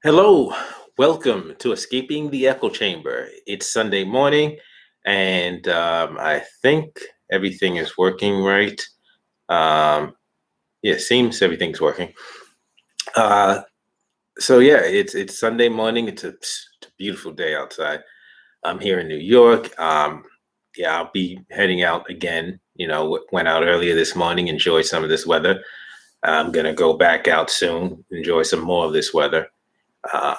Hello, welcome to Escaping the Echo Chamber. It's Sunday morning, and I think everything is working right. Yeah, seems everything's working. Uh, so yeah, it's Sunday morning. It's a beautiful day outside. I'm here in New York. Yeah, I'll be heading out again. Went out earlier this morning, enjoyed some of this weather. I'm gonna go back out soon, enjoy some more of this weather. Uh,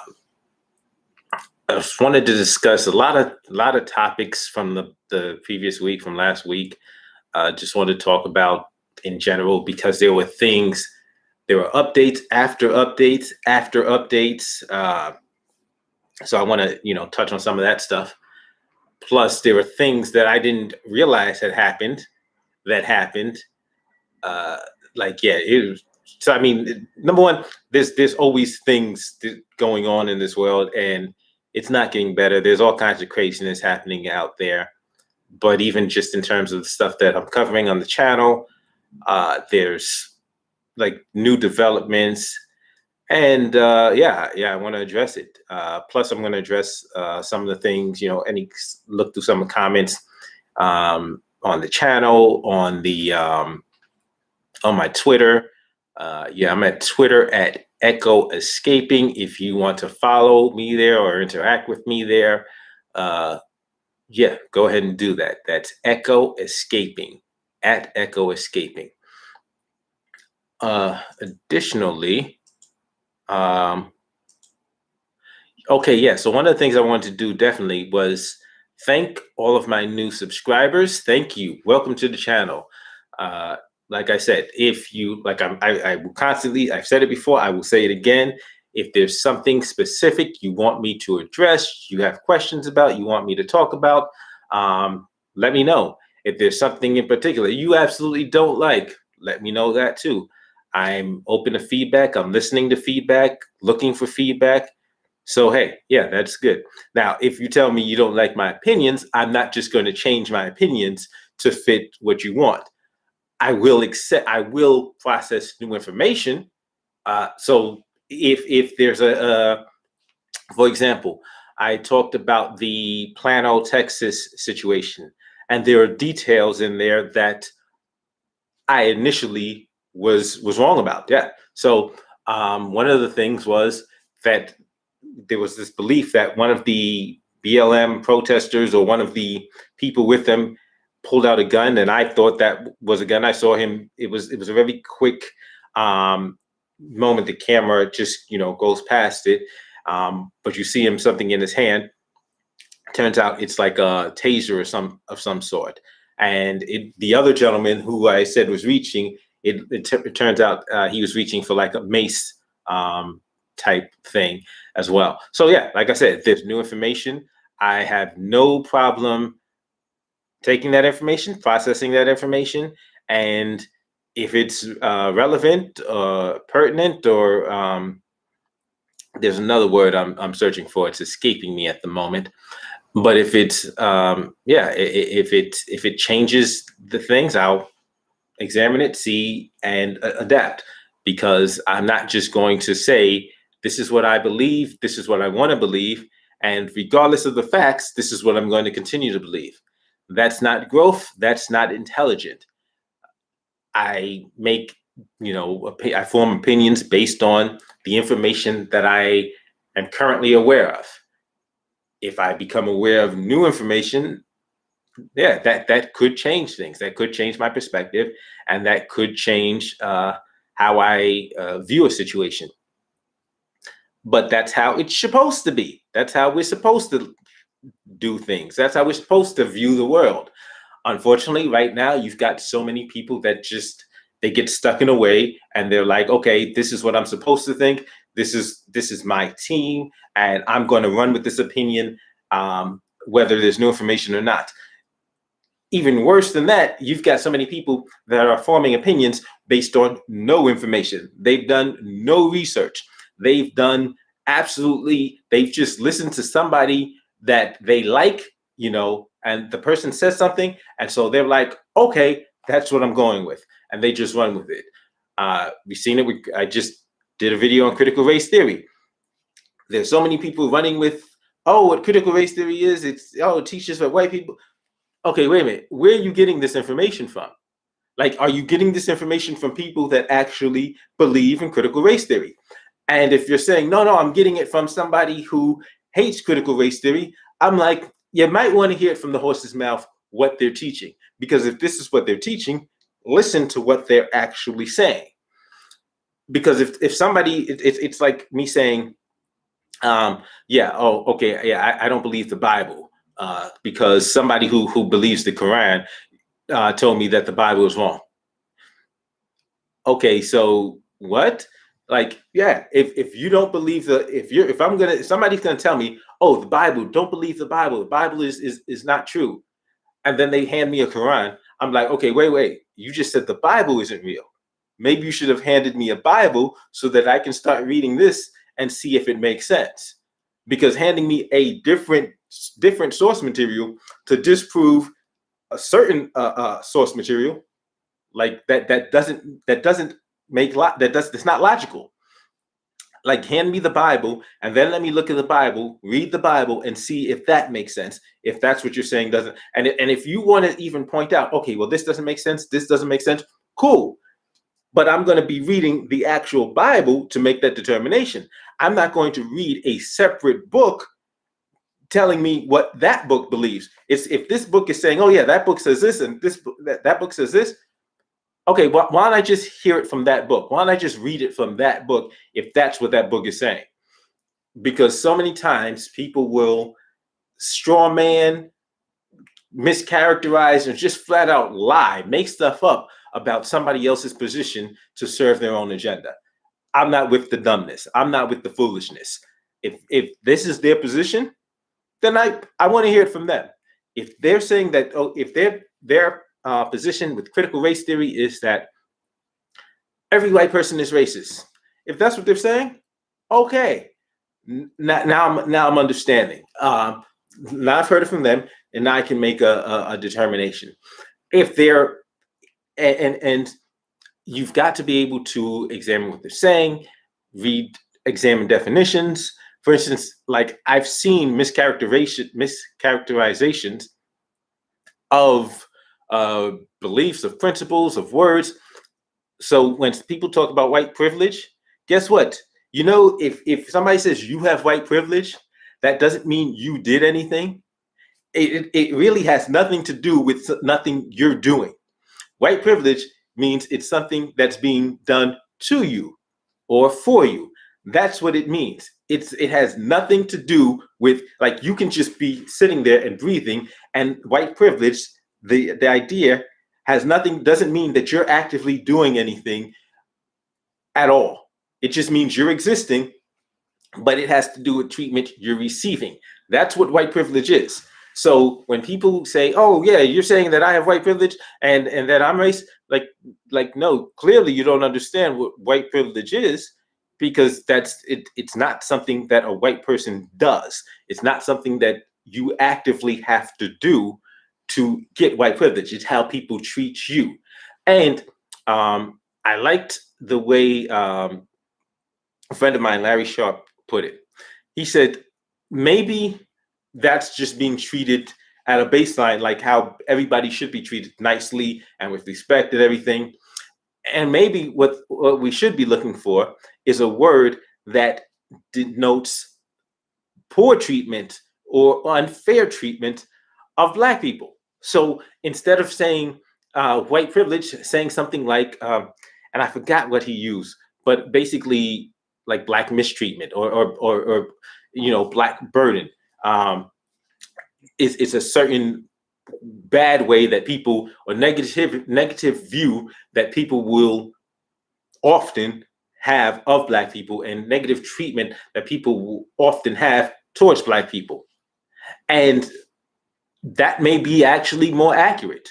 I just wanted to discuss a lot of topics from the previous week, from last week. Just wanted to talk about in general because there were updates after updates after updates. So I want to touch on some of that stuff. Plus, there were things that I didn't realize had happened that happened. Uh, like yeah, it was. So I mean, number one, there's always things going on in this world, and it's not getting better. There's all kinds of craziness happening out there. But even just in terms of the stuff that I'm covering on the channel, there's like new developments, and yeah, I want to address it. Plus, I'm going to address some of the things. Look through some of the comments on the channel, on my Twitter. Yeah, I'm at Twitter at Echo Escaping. If you want to follow me there or interact with me there, yeah, go ahead and do that. That's Echo Escaping, at Echo Escaping. Additionally, okay, yeah. So one of the things I wanted to do definitely was thank all of my new subscribers. Thank you. Welcome to the channel. Like I said, if you like, I will constantly. I've said it before. I will say it again. If there's something specific you want me to address, you have questions about, you want me to talk about, let me know. If there's something in particular you absolutely don't like, let me know that too. I'm open to feedback. I'm listening to feedback, looking for feedback. So, hey, yeah, that's good. Now, if you tell me you don't like my opinions, I'm not just going to change my opinions to fit what you want. I will process new information. So if there's for example, I talked about the Plano, Texas situation, and there are details in there that I initially was wrong about. Yeah. So one of the things was that there was this belief that one of the BLM protesters or one of the people with them pulled out a gun, and I thought that was a gun. I saw him. It was a very quick moment. The camera just goes past it, but you see him something in his hand. Turns out it's like a taser or some sort. And the other gentleman who I said was reaching, it turns out he was reaching for like a mace type thing as well. So yeah, like I said, if there's new information, I have no problem taking that information, processing that information, and if it's relevant, pertinent, or there's another word I'm searching for. It's escaping me at the moment. But if it's yeah, if it changes the things, I'll examine it, see, and adapt. Because I'm not just going to say this is what I believe, this is what I want to believe, and regardless of the facts, this is what I'm going to continue to believe. That's not growth. That's not intelligent. I make I form opinions based on the information that I am currently aware of. If I become aware of new information, yeah, that could change things. That could change my perspective, and that could change how I view a situation. But that's how it's supposed to be. That's how we're supposed to do things. That's how we're supposed to view the world. Unfortunately, right now, you've got so many people that they get stuck in a way, and they're like, okay, this is what I'm supposed to think. This is my team, and I'm going to run with this opinion, whether there's new information or not. Even worse than that, you've got so many people that are forming opinions based on no information. They've done no research. They've just listened to somebody that they like, and the person says something, and so they're like, okay, that's what I'm going with, and they just run with it. We've seen it. I just did a video on critical race theory. There's so many people running with, oh, what critical race theory is, it teaches for white people. Okay, wait a minute. Where are you getting this information from? Like, are you getting this information from people that actually believe in critical race theory? And if you're saying, no, I'm getting it from somebody who hates critical race theory, I'm like, you might want to hear it from the horse's mouth what they're teaching. Because if this is what they're teaching, listen to what they're actually saying. Because if somebody, it's like me saying, I don't believe the Bible because somebody who believes the Quran told me that the Bible is wrong. Okay, so what? Like, yeah, if you don't believe if somebody's gonna tell me, oh, the Bible, don't believe the Bible is not true, and then they hand me a Quran, I'm like, okay, wait, you just said the Bible isn't real. Maybe you should have handed me a Bible so that I can start reading this and see if it makes sense. Because handing me a different source material to disprove a certain source material, like that doesn't make that's not logical. Like, hand me the Bible and then let me look at the Bible, read the Bible, and see if that makes sense. If that's what you're saying doesn't, and if you want to even point out, okay, well, this doesn't make sense, this doesn't make sense, cool. But I'm going to be reading the actual Bible to make that determination. I'm not going to read a separate book telling me what that book believes. It's if this book is saying, oh yeah, that book says this and that book says this. Okay, why don't I just hear it from that book? Why don't I just read it from that book if that's what that book is saying? Because so many times people will straw man, mischaracterize, and just flat out lie, make stuff up about somebody else's position to serve their own agenda. I'm not with the dumbness. I'm not with the foolishness. If this is their position, then I want to hear it from them. If they're saying that, if their position with critical race theory is that every white person is racist, if that's what they're saying, okay, now I'm understanding. Now I've heard it from them, and now I can make a determination. If they're and you've got to be able to examine what they're saying, examine definitions. For instance, like I've seen mischaracterizations of beliefs, of principles, of words. So when people talk about white privilege, guess what? You know, if somebody says you have white privilege, that doesn't mean you did anything. It really has nothing to do with nothing you're doing. White privilege means it's something that's being done to you or for you. That's what it means. It has nothing to do with, like, you can just be sitting there and breathing, and white privilege, the idea doesn't mean that you're actively doing anything at all. It just means you're existing, but it has to do with treatment you're receiving. That's what white privilege is. So when people say, "Oh yeah, you're saying that I have white privilege and that I'm race," like no, clearly you don't understand what white privilege is, because it's not something that a white person does. It's not something that you actively have to do to get white privilege. It's how people treat you. And I liked the way a friend of mine, Larry Sharp, put it. He said, maybe that's just being treated at a baseline, like how everybody should be treated nicely and with respect and everything. And maybe what we should be looking for is a word that denotes poor treatment or unfair treatment of Black people. So instead of saying white privilege, saying something like, and I forgot what he used, but basically like Black mistreatment or Black burden. It's a certain bad way that people, or negative view that people will often have of Black people, and negative treatment that people will often have towards Black people. And that may be actually more accurate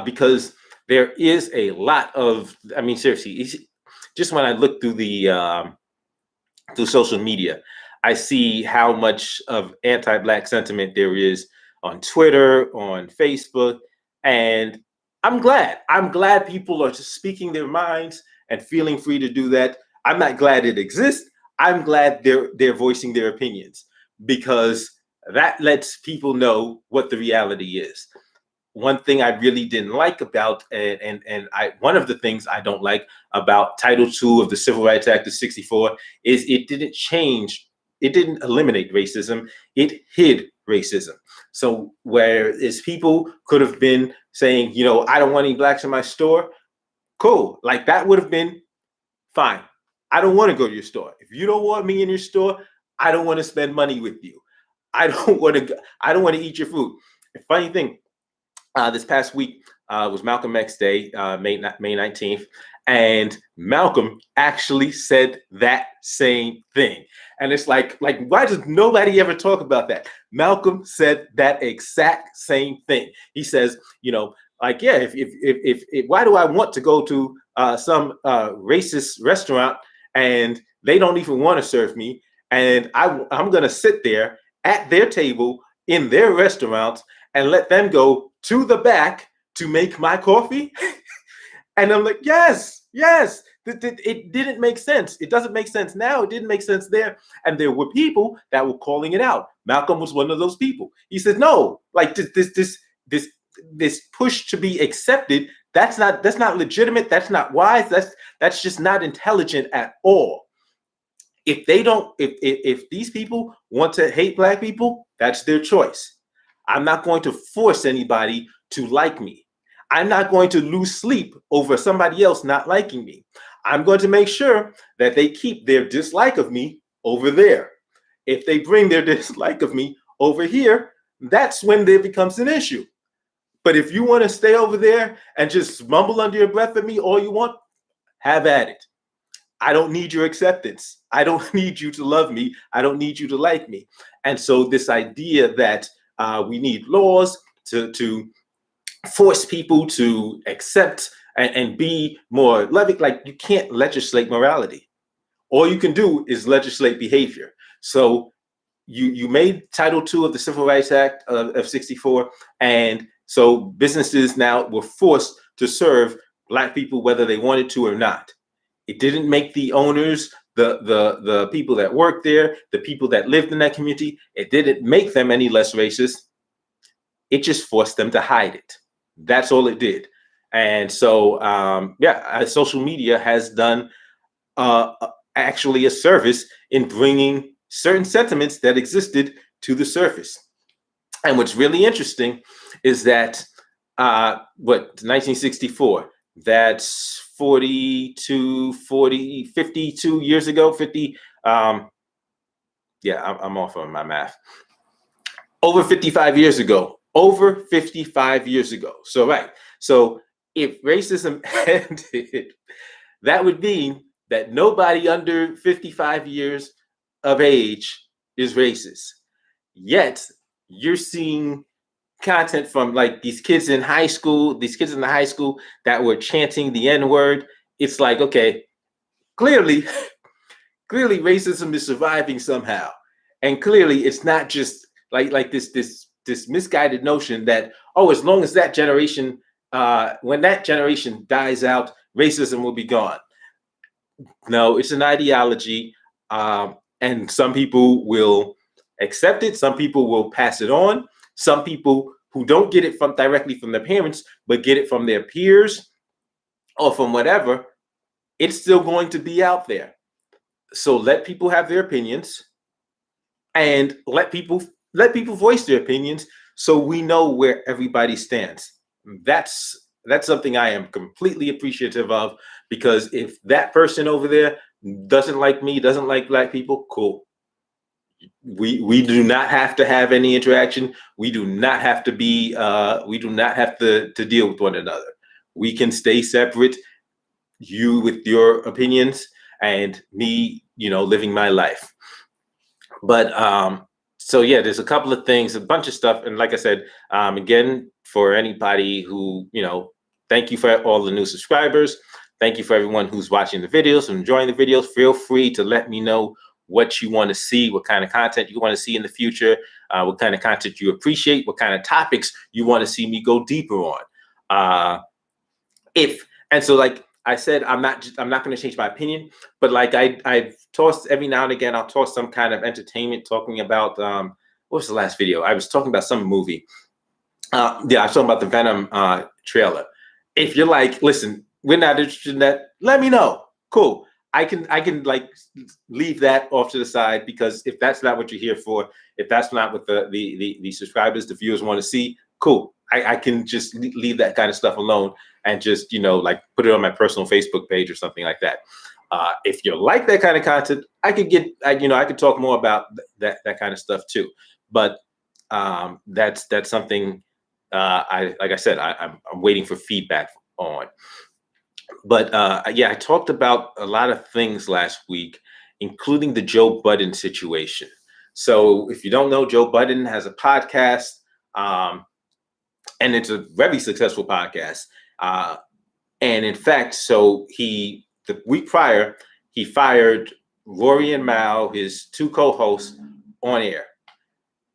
because there is a lot of, I mean, seriously, just when I look through through social media, I see how much of anti-Black sentiment there is on Twitter, on Facebook, and I'm glad. I'm glad people are just speaking their minds and feeling free to do that. I'm not glad it exists. I'm glad they're voicing their opinions, because that lets people know what the reality is. One thing I really didn't like about, one of the things I don't like about Title II of the Civil Rights Act of '64 is it didn't eliminate racism, it hid racism. So whereas people could have been saying, I don't want any blacks in my store, cool, like that would have been fine. I don't want to go to your store. If you don't want me in your store, I don't want to spend money with you. I don't want to eat your food. The funny thing, this past week was Malcolm X Day, May 19th, and Malcolm actually said that same thing. And it's like why does nobody ever talk about that? Malcolm said that exact same thing. He says, if why do I want to go to some racist restaurant and they don't even want to serve me, and I'm going to sit there at their table in their restaurants and let them go to the back to make my coffee? And I'm like, yes. It didn't make sense. It doesn't make sense now. It didn't make sense there. And there were people that were calling it out. Malcolm was one of those people. He said, no, like this push to be accepted, that's not legitimate. That's not wise. That's just not intelligent at all. If these people want to hate black people, that's their choice. I'm not going to force anybody to like me. I'm not going to lose sleep over somebody else not liking me. I'm going to make sure that they keep their dislike of me over there. If they bring their dislike of me over here, that's when there becomes an issue. But if you want to stay over there and just mumble under your breath at me all you want, have at it. I don't need your acceptance. I don't need you to love me. I don't need you to like me. And so this idea that we need laws to force people to accept and be more loving, like you can't legislate morality. All you can do is legislate behavior. So you made Title II of the Civil Rights Act of '64, and so businesses now were forced to serve black people whether they wanted to or not. It didn't make the owners, the people that worked there, the people that lived in that community, it didn't make them any less racist. It just forced them to hide it. That's all it did. And so, social media has done actually a service in bringing certain sentiments that existed to the surface. And what's really interesting is that 1964, that's 52 years ago, 50. I'm off on my math. Over 55 years ago. So, right. So if racism ended, that would mean that nobody under 55 years of age is racist. Yet you're seeing content from like these kids in the high school that were chanting the N-word. It's like, okay, clearly racism is surviving somehow. And clearly it's not just like this misguided notion that, as long as that generation, when that generation dies out, racism will be gone. No, it's an ideology. And some people will accept it. Some people will pass it on. Some people who don't get it directly from their parents, but get it from their peers or from whatever, it's still going to be out there. So let people have their opinions and let people voice their opinions so we know where everybody stands. That's something I am completely appreciative of, because if that person over there doesn't like me, doesn't like black people, cool. We do not have to have any interaction. We do not have to be, we do not have to deal with one another. We can stay separate, you with your opinions and me, living my life. But so yeah, there's a couple of things, a bunch of stuff. And like I said, again, for anybody who, thank you for all the new subscribers. Thank you for everyone who's watching the videos and enjoying the videos. Feel free to let me know what you want to see, what kind of content you want to see in the future, what kind of content you appreciate, what kind of topics you want to see me go deeper on. I said I'm not going to change my opinion, but like I've tossed every now and again, I'll toss some kind of entertainment talking about what was the last video? I was talking about some movie. Yeah, I was talking about the Venom trailer. If you're like, listen, we're not interested in that, let me know. Cool. I can like leave that off to the side, because if that's not what you're here for, if that's not what the subscribers, the viewers want to see, cool. I can just leave that kind of stuff alone and just, like put it on my personal Facebook page or something like that. If you like that kind of content, I could I could talk more about that kind of stuff too. But that's something like I said, I'm waiting for feedback on. But yeah, I talked about a lot of things last week, including the Joe Budden situation. So if you don't know, Joe Budden has a podcast, and it's a very successful podcast. And in fact, so the week prior, he fired Rory and Mal, his two co-hosts, on air.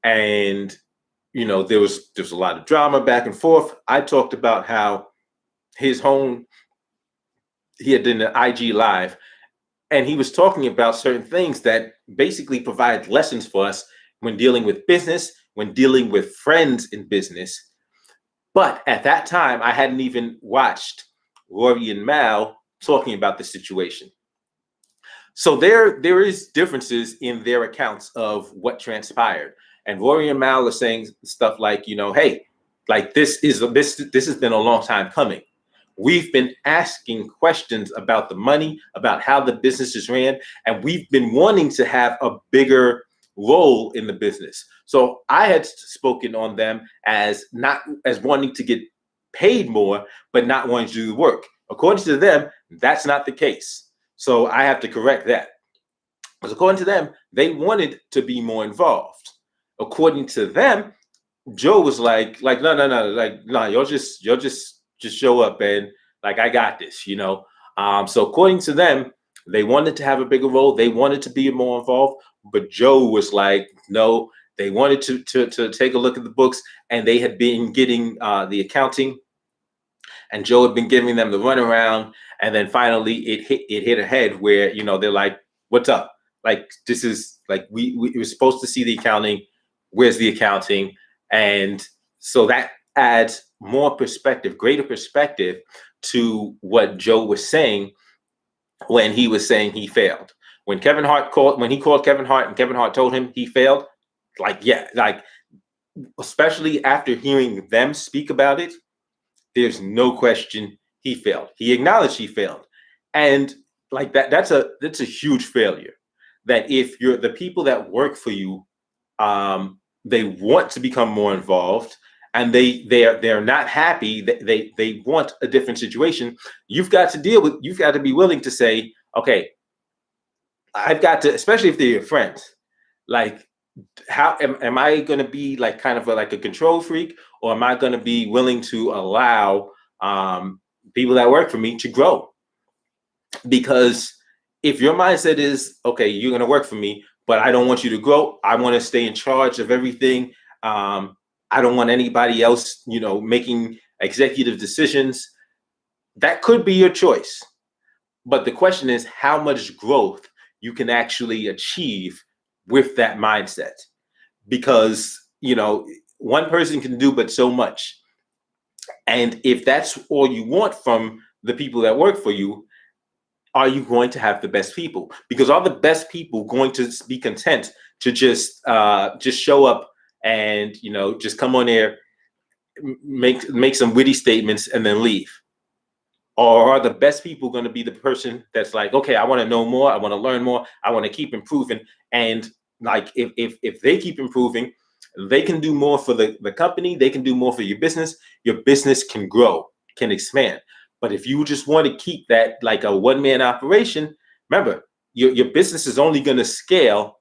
And, there was a lot of drama back and forth. I talked about how he had done an IG live, and he was talking about certain things that basically provide lessons for us when dealing with business, when dealing with friends in business. But at that time, I hadn't even watched Rory and Mal talking about the situation. So there is differences in their accounts of what transpired. And Rory and Mal are saying stuff like, hey, like this has been a long time coming. We've been asking questions about the money, about how the business is ran, and we've been wanting to have a bigger role in the business. So I had spoken on them as not as wanting to get paid more, but not wanting to do the work. According to them, that's not the case. So I have to correct that. Because according to them, they wanted to be more involved. According to them, Joe was like no, y'all just show up and like I got this, So according to them, they wanted to have a bigger role. They wanted to be more involved. But Joe was like, no, they wanted to take a look at the books, and they had been getting the accounting, and Joe had been giving them the runaround. And then finally it hit a head where, they're like, what's up? Like, this is like, we were supposed to see the accounting. Where's the accounting? And so that adds more perspective, greater perspective to what Joe was saying when he was saying he failed. When he called Kevin Hart and Kevin Hart told him he failed, especially after hearing them speak about it, there's no question he failed. He acknowledged he failed. And like that's a huge failure. That if you're the people that work for you, they want to become more involved, and they're not happy. They want a different situation. You've got to be willing to say, okay, I've got to, especially if they're your friends, like, how am I going to be like kind of like a control freak, or am I going to be willing to allow people that work for me to grow? Because if your mindset is, okay, you're going to work for me, but I don't want you to grow. I want to stay in charge of everything. I don't want anybody else, making executive decisions. That could be your choice. But the question is how much growth you can actually achieve with that mindset. Because, one person can do but so much. And if that's all you want from the people that work for you, are you going to have the best people? Because are the best people going to be content to just show up and, just come on there, make some witty statements and then leave? Or are the best people going to be the person that's like, okay, I want to know more, I want to learn more, I want to keep improving? And like, if they keep improving, they can do more for the company, they can do more for your business can grow, can expand. But if you just want to keep that like a one-man operation, remember, your business is only going to scale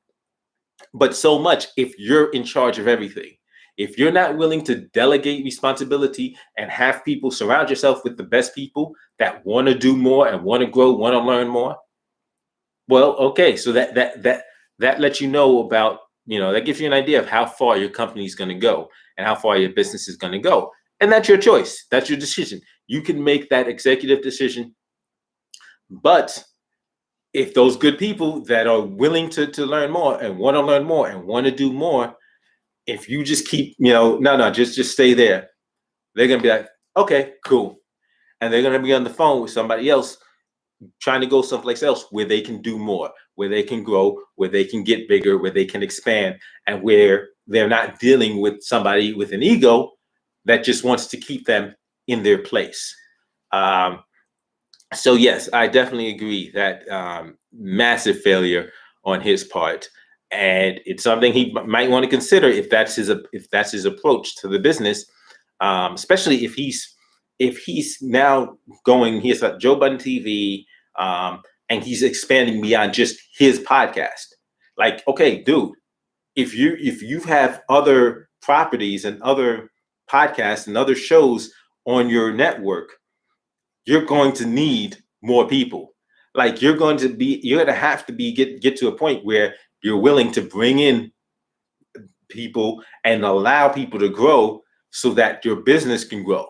but so much if you're in charge of everything. If you're not willing to delegate responsibility and have people, surround yourself with the best people that want to do more and want to grow, want to learn more. Well, okay, so that lets you know about, that gives you an idea of how far your company is going to go and how far your business is going to go. And that's your choice. That's your decision. You can make that executive decision But if those good people that are willing to learn more and want to learn more and want to do more, if you just keep, just stay there, they're going to be like, okay, cool. And they're going to be on the phone with somebody else trying to go someplace else where they can do more, where they can grow, where they can get bigger, where they can expand, and where they're not dealing with somebody with an ego that just wants to keep them in their place. So yes, I definitely agree that massive failure on his part, and it's something he might want to consider if that's his approach to the business, especially if he's now going. He has Joe Budden TV, and he's expanding beyond just his podcast. Like, okay, dude, if you have other properties and other podcasts and other shows on your network, you're going to need more people. Like you're going to have to get to a point where you're willing to bring in people and allow people to grow so that your business can grow.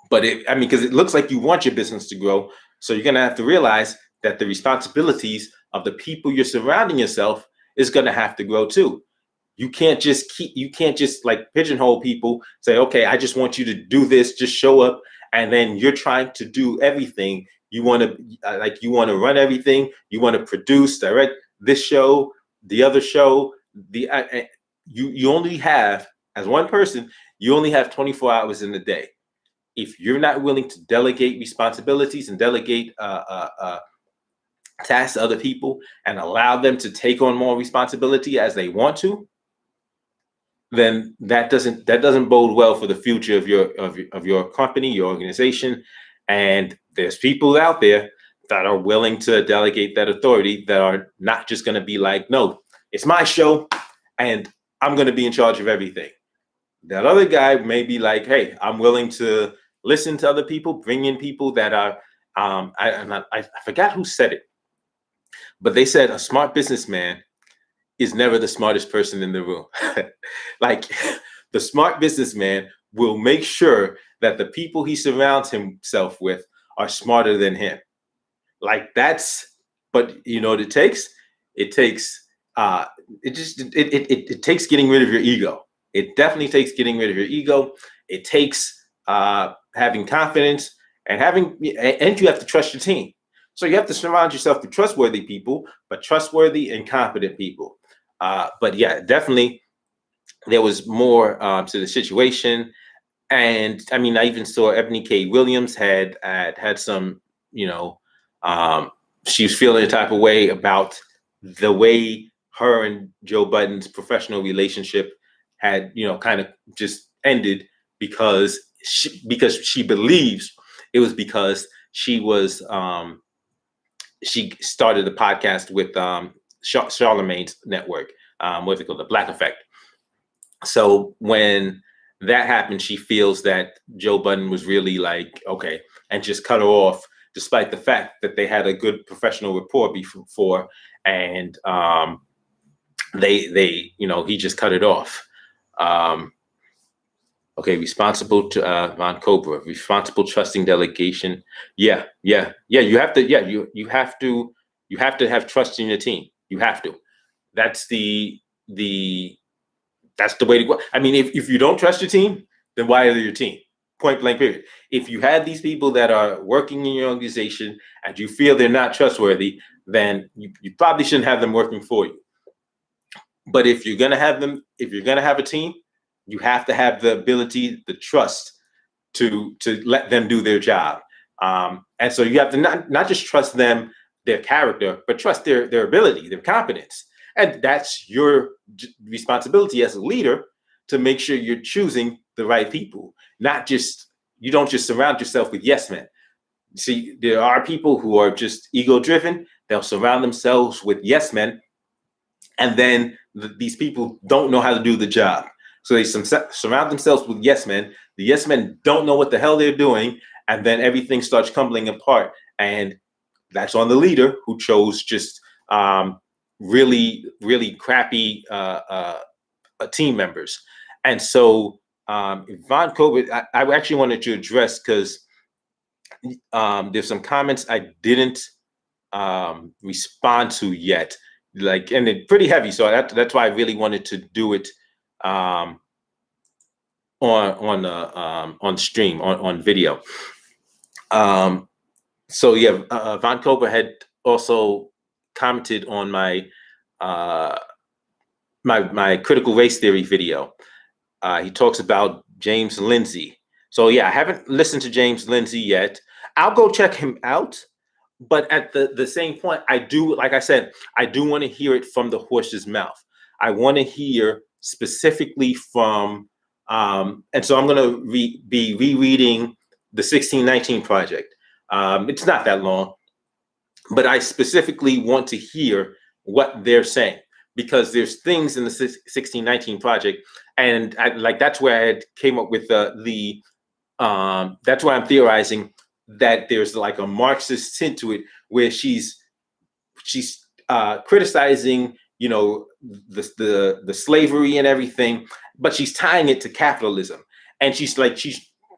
But because it looks like you want your business to grow, so you're going to have to realize that the responsibilities of the people you're surrounding yourself is going to have to grow too. You can't just like pigeonhole people, say, okay, I just want you to do this, just show up, and then you're trying to do everything. You want to run everything. You want to produce, direct this show, the other show. You only have, as one person, you only have 24 hours in the day. If you're not willing to delegate responsibilities and delegate tasks to other people and allow them to take on more responsibility as they want to, then that doesn't bode well for the future of your company, your organization. And there's people out there that are willing to delegate that authority, that are not just going to be like, no, it's my show and I'm going to be in charge of everything. That other guy may be like, hey, I'm willing to listen to other people, bring in people that are, I forgot who said it, but they said a smart businessman is never the smartest person in the room. Like the smart businessman will make sure that the people he surrounds himself with are smarter than him. Like but you know what it takes? It takes it takes getting rid of your ego. It definitely takes getting rid of your ego. It takes having confidence and you have to trust your team. So you have to surround yourself with trustworthy people, but trustworthy and competent people. But yeah, definitely there was more to the situation. And I mean, I even saw Ebony K. Williams had some, she was feeling a type of way about the way her and Joe Budden's professional relationship had, kind of just ended because she believes it was because she started the podcast with Charlemagne's network, what's it called, the Black Effect. So when that happened, she feels that Joe Budden was really like, okay, and just cut her off, despite the fact that they had a good professional rapport before, and he just cut it off. Okay, responsible to Von Cobra, responsible trusting delegation. Yeah. You have to. Yeah, you have to have trust in your team. You have to. That's that's the way to go. I mean, if you don't trust your team, then why are they your team? Point blank, period. If you had these people that are working in your organization and you feel they're not trustworthy, then you probably shouldn't have them working for you. But if you're gonna have a team, you have to have the ability, the trust to let them do their job. And so you have to not just trust them, their character, but trust their ability, their competence. And that's your responsibility as a leader to make sure you're choosing the right people. You don't just surround yourself with yes men. See, there are people who are just ego driven. They'll surround themselves with yes men. And then these people don't know how to do the job. So they surround themselves with yes men. The yes men don't know what the hell they're doing. And then everything starts crumbling apart. And that's on the leader who chose just really, really crappy team members. And so Von Cobra, I actually wanted to address, because There's some comments I didn't respond to yet, like, and it's pretty heavy. So that's why I really wanted to do it um, on stream on video. So yeah, Von Cobra had also commented on uh, my critical race theory video. He talks about James Lindsay. So yeah, I haven't listened to James Lindsay yet. I'll go check him out. But at the same point, I do, like I said, I do want to hear it from the horse's mouth. I want to hear specifically from, and so I'm going to be rereading the 1619 Project. It's not that long, but I specifically want to hear what they're saying, because there's things in the 1619 Project, and that's where I had came up with that's why I'm theorizing that there's like a Marxist tint to it, where she's criticizing, the slavery and everything, but she's tying it to capitalism, and she's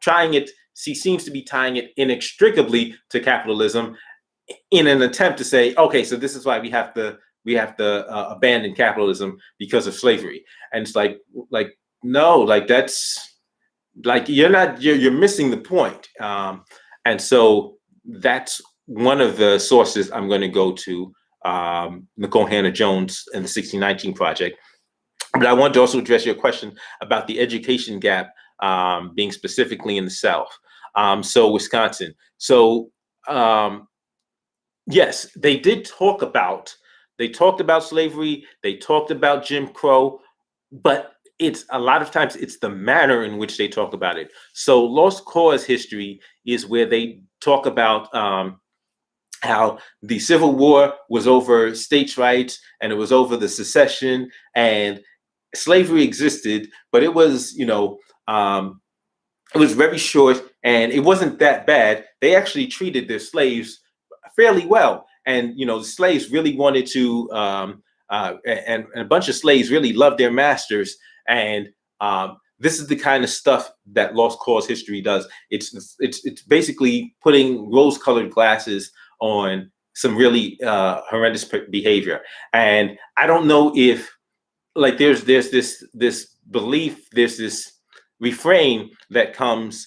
trying it. She seems to be tying it inextricably to capitalism, in an attempt to say, okay, so this is why we have to abandon capitalism because of slavery. And it's like no, like that's like you're missing the point. And so that's one of the sources I'm going to go to, Nicole Hannah-Jones and the 1619 Project. But I want to also address your question about the education gap, being specifically in the South. So Wisconsin. So yes, they talked about slavery, they talked about Jim Crow, but it's a lot of times it's the manner in which they talk about it. So lost cause history is where they talk about how the Civil War was over states' rights, and it was over the secession, and slavery existed, but it was, it was very short, and it wasn't that bad. They actually treated their slaves fairly well, and the slaves really wanted to, and a bunch of slaves really loved their masters. And this is the kind of stuff that lost cause history does. It's basically putting rose-colored glasses on some really horrendous behavior. And I don't know if, like, there's this belief, there's this refrain that comes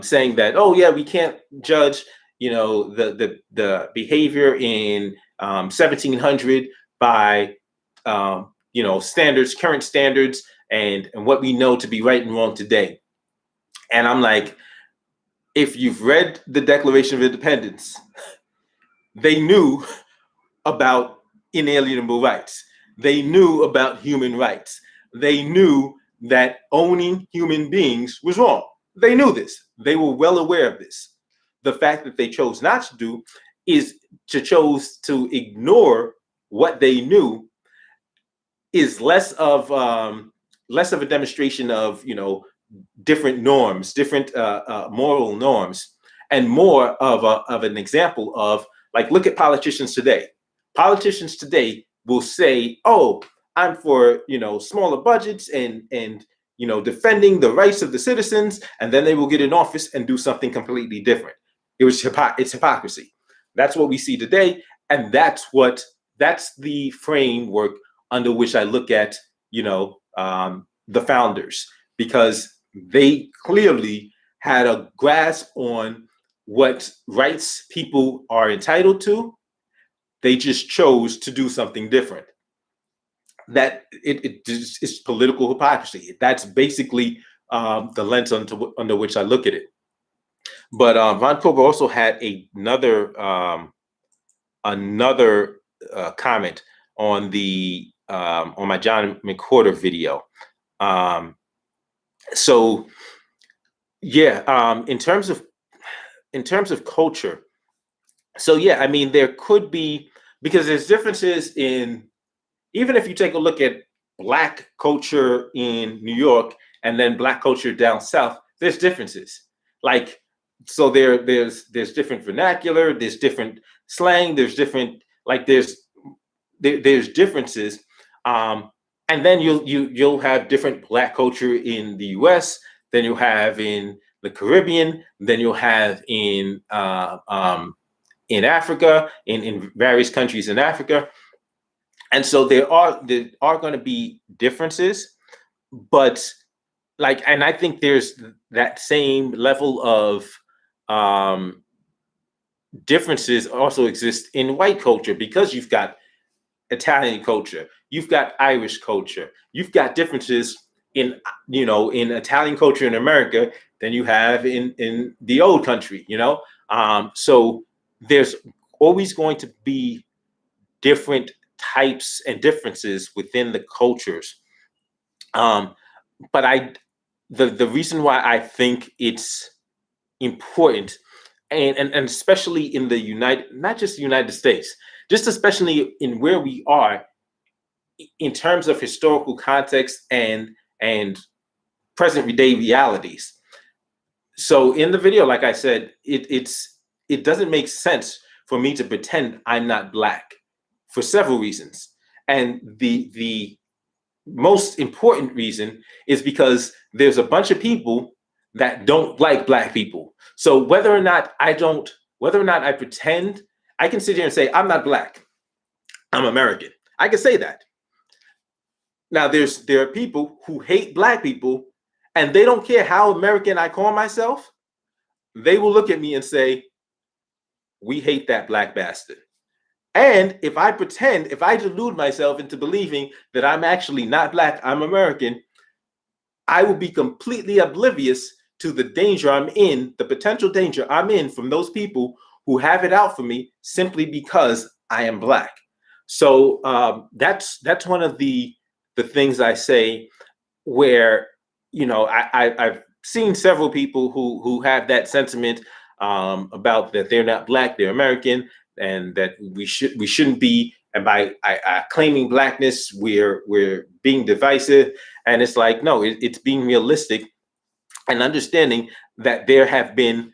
saying that, oh yeah, we can't judge the behavior in 1700 by current standards, and what we know to be right and wrong today. And I'm like, if you've read the Declaration of Independence, they knew about inalienable rights. They knew about human rights. They knew that owning human beings was wrong. They knew this. They were well aware of this. The fact that they chose not to do is chose to ignore what they knew is less of a demonstration of different norms, different moral norms, and more of an example of, like, look at politicians today. Politicians today will say, "Oh, I'm for smaller budgets and defending the rights of the citizens," and then they will get in office and do something completely different. It's hypocrisy. That's what we see today, and that's the framework under which I look at the founders, because they clearly had a grasp on what rights people are entitled to. They just chose to do something different. That it's political hypocrisy. That's basically the lens under which I look at it. But Von Cobra also had another comment on my John McWhorter video. So yeah, in terms of culture. So yeah, I mean, there could be, because there's differences in, even if you take a look at Black culture in New York and then Black culture down south, there's differences. Like, so there's different vernacular, there's different slang, there's different, like, there's differences. And then you'll have different Black culture in the U.S. than you have in the Caribbean, then you'll have in Africa, in various countries in Africa. And so there are going to be differences, but and I think there's that same level of differences also exist in white culture, because you've got Italian culture, you've got Irish culture, you've got differences in Italian culture in America than you have in the old country, so there's always going to be different types and differences within the cultures. But the reason why I think it's important, and especially in the not just the United States, just especially in where we are in terms of historical context and present day realities. So in the video, like I said, it doesn't make sense for me to pretend I'm not Black for several reasons. And the most important reason is because there's a bunch of people that don't like Black people. So whether or not I pretend, I can sit here and say, I'm not Black, I'm American. I can say that. Now there are people who hate Black people, and they don't care how American I call myself. They will look at me and say, we hate that Black bastard. And if I delude myself into believing that I'm actually not Black, I'm American, I will be completely oblivious to the danger I'm in, the potential danger I'm in from those people who have it out for me simply because I am Black. So that's one of the things I say, where I've seen several people who have that sentiment about that they're not Black, they're American, and that we shouldn't be. And by claiming Blackness, we're being divisive. And it's like, no, it's being realistic and understanding that there have been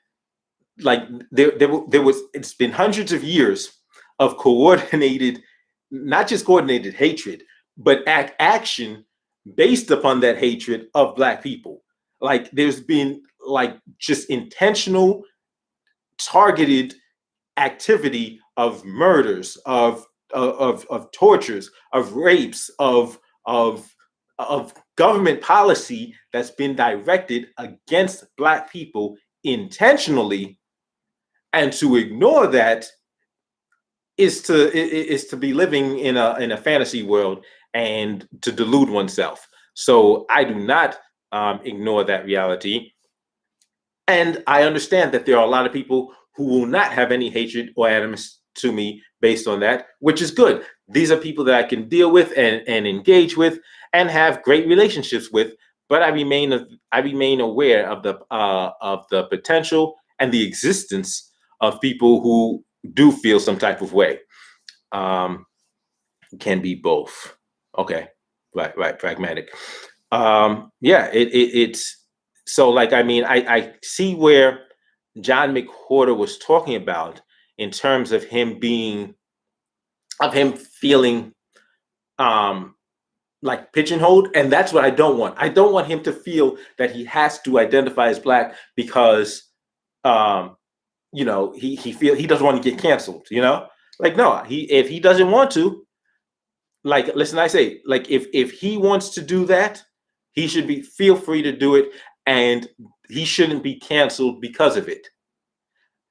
it's been hundreds of years of coordinated, not just coordinated hatred, but action based upon that hatred of Black people. Like there's been just intentional, targeted activity of murders, of tortures, of rapes, of government policy that's been directed against Black people intentionally. And to ignore that is to be living in a fantasy world and to delude oneself. So I do not ignore that reality. And I understand that there are a lot of people who will not have any hatred or animus to me based on that, which is good. These are people that I can deal with and engage with and have great relationships with. But I remain aware of the potential and the existence of people who do feel some type of way. Can be both. Okay, right, pragmatic. It's so I see where John McWhorter was talking about in terms of him feeling pigeonholed, and that's what I don't want. I don't want him to feel that he has to identify as Black because he doesn't want to get canceled. No, if he doesn't want to, listen, I say, if he wants to do that, he should feel free to do it, and he shouldn't be canceled because of it.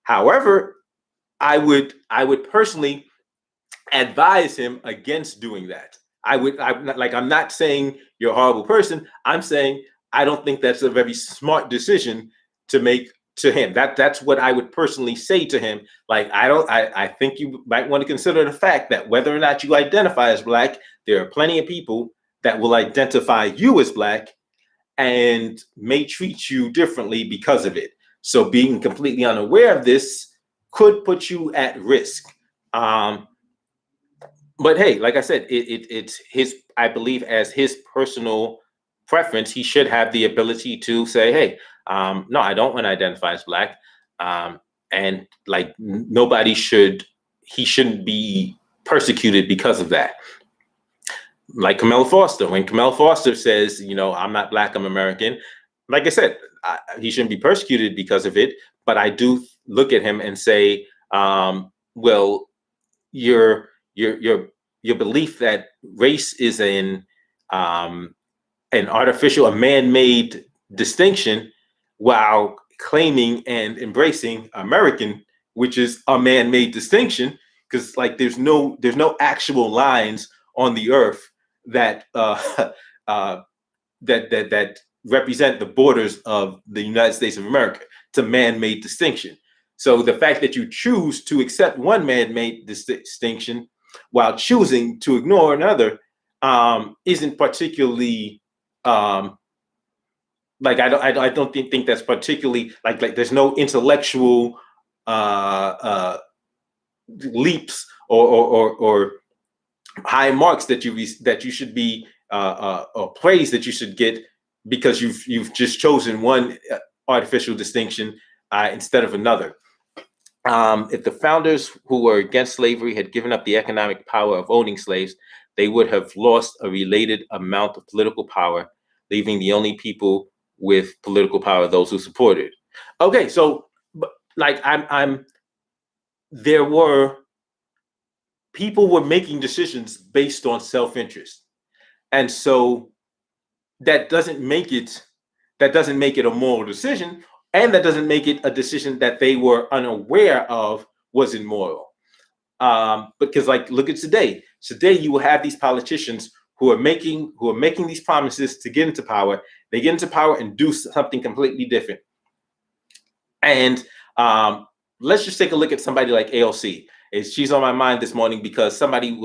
However, I would personally advise him against doing that. I'm not saying you're a horrible person. I'm saying I don't think that's a very smart decision to make to him. That's what I would personally say to him. I think you might want to consider the fact that whether or not you identify as Black, there are plenty of people that will identify you as Black and may treat you differently because of it. So being completely unaware of this could put you at risk. But hey, like I said, it's his, I believe, as his personal preference, he should have the ability to say, hey, no, I don't want to identify as Black. And he shouldn't be persecuted because of that. Like Kamala Foster, when Kamala Foster says, I'm not Black, I'm American, like I said, he shouldn't be persecuted because of it. But I do look at him and say, well, your belief that race is an artificial, a man-made distinction, while claiming and embracing American, which is a man-made distinction, because like there's no actual lines on the earth that that represent the borders of the United States of America. It's a man-made distinction. So the fact that you choose to accept one man-made distinction while choosing to ignore another isn't particularly like I don't think that's particularly like there's no intellectual leaps or high marks that you should be or praise that you should get because you've just chosen one artificial distinction instead of another. If the founders who were against slavery had given up the economic power of owning slaves, they would have lost a related amount of political power, leaving the only people with political power those who supported it. Okay, so like there were people were making decisions based on self-interest, and so that doesn't make it a moral decision, and that doesn't make it a decision that they were unaware of was immoral. Because like look at today. Today you will have these politicians who are making these promises to get into power. They get into power and do something completely different. And let's just take a look at somebody like AOC. She's on my mind this morning because somebody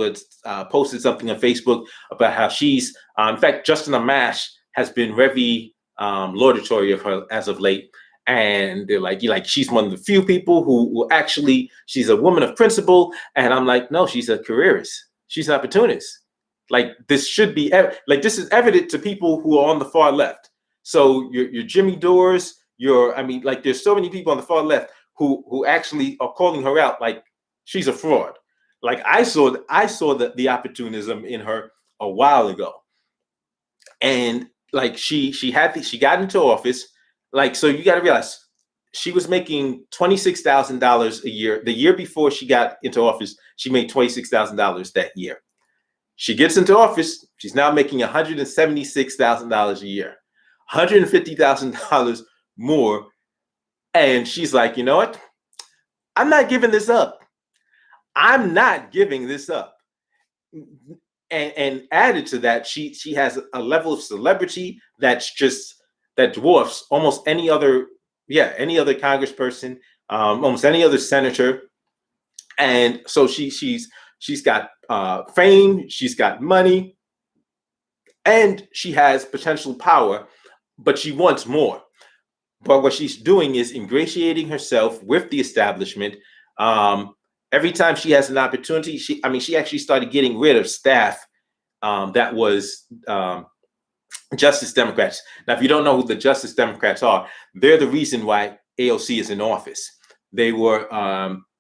posted something on Facebook about how she's, in fact, Justin Amash has been very laudatory of her as of late. And they're like, she's one of the few people who actually, she's a woman of principle. And I'm like, no, she's a careerist. She's an opportunist. Like this should be, this is evident to people who are on the far left. So your Jimmy Dores, there's so many people on the far left who actually are calling her out like she's a fraud. Like I saw the opportunism in her a while ago. And like she got into office. Like, so you got to realize she was making $26,000 a year. The year before she got into office, she made $26,000 that year. She gets into office, she's now making $176,000 a year, $150,000 more. And she's like, you know what? I'm not giving this up. I'm not giving this up. And added to that, she has a level of celebrity that dwarfs almost any other congressperson, almost any other senator. And so she's got fame, she's got money, and she has potential power, but she wants more. But what she's doing is ingratiating herself with the establishment. Every time she has an opportunity, she actually started getting rid of staff that was Justice Democrats. Now, if you don't know who the Justice Democrats are, they're the reason why AOC is in office. They were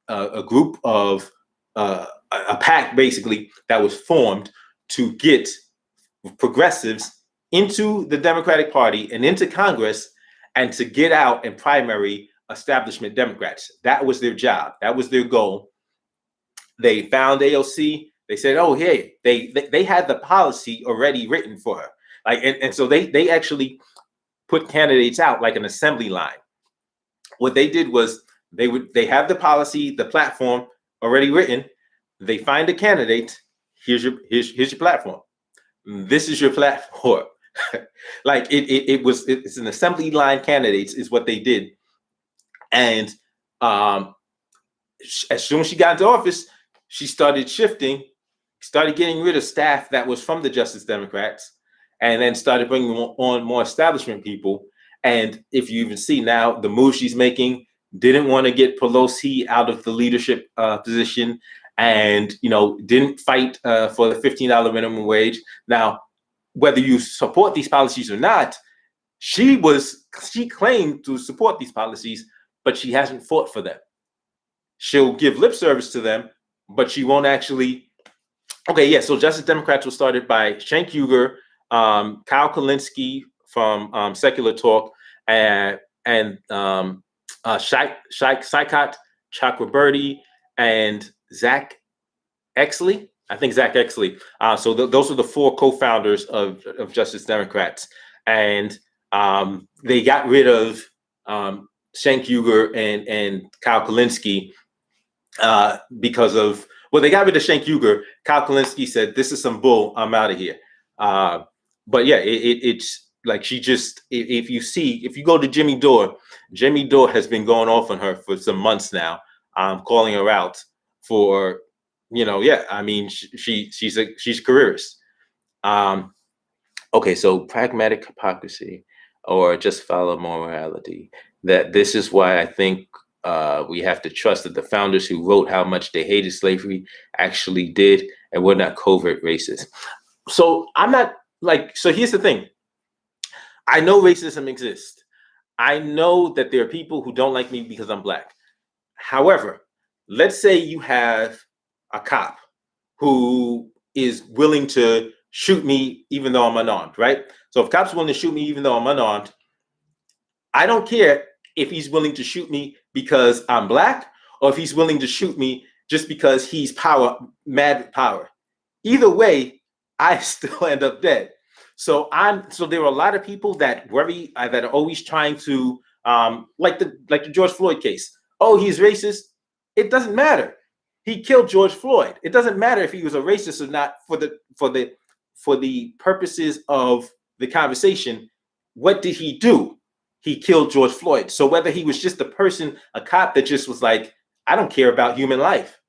a group of a pack, basically, that was formed to get progressives into the Democratic Party and into Congress, and to get out and primary establishment Democrats. That was their job. That was their goal. They found AOC. They said, "Oh, hey," they had the policy already written for her. Like, and so they actually put candidates out like an assembly line. What they did was they have the policy, the platform already written. They find a candidate. Here's your platform. This is your platform. Like it's an assembly line candidates is what they did. And as soon as she got into office, she started shifting, started getting rid of staff that was from the Justice Democrats, and then started bringing on more establishment people. And if you even see now the move she's making, didn't want to get Pelosi out of the leadership position, and didn't fight for the $15 minimum wage. Now, whether you support these policies or not, she claimed to support these policies, but she hasn't fought for them. She'll give lip service to them, but she won't actually. Okay, yeah. So Justice Democrats was started by Cenk Uygur, Kyle Kulinski from Secular Talk, and Shaikat Chakraborty and Zach Exley. I think Zach Exley. So those are the four co-founders of Justice Democrats, and they got rid of Cenk Uygur and Kyle Kulinski because of, well, they got rid of Cenk Uygur. Kyle Kulinski said, "This is some bull. I'm out of here." But yeah, it's like she just, if you go to Jimmy Dore has been going off on her for some months now, calling her out for, yeah, I mean, she's a careerist. Okay, so pragmatic hypocrisy or just follow morality. That this is why I think we have to trust that the founders who wrote how much they hated slavery actually did and were not covert racist. So I'm not so here's the thing. I know racism exists. I know that there are people who don't like me because I'm Black. However, let's say you have a cop who is willing to shoot me even though I'm unarmed, right? So if cops willing to shoot me even though I'm unarmed, I don't care if he's willing to shoot me because I'm Black or if he's willing to shoot me just because he's mad with power. Either way, I still end up dead. So there are a lot of people that worry, that are always trying to, like the George Floyd case. Oh, he's racist. It doesn't matter. He killed George Floyd. It doesn't matter if he was a racist or not for the purposes of the conversation. What did he do? He killed George Floyd. So whether he was just a cop that just was like, I don't care about human life,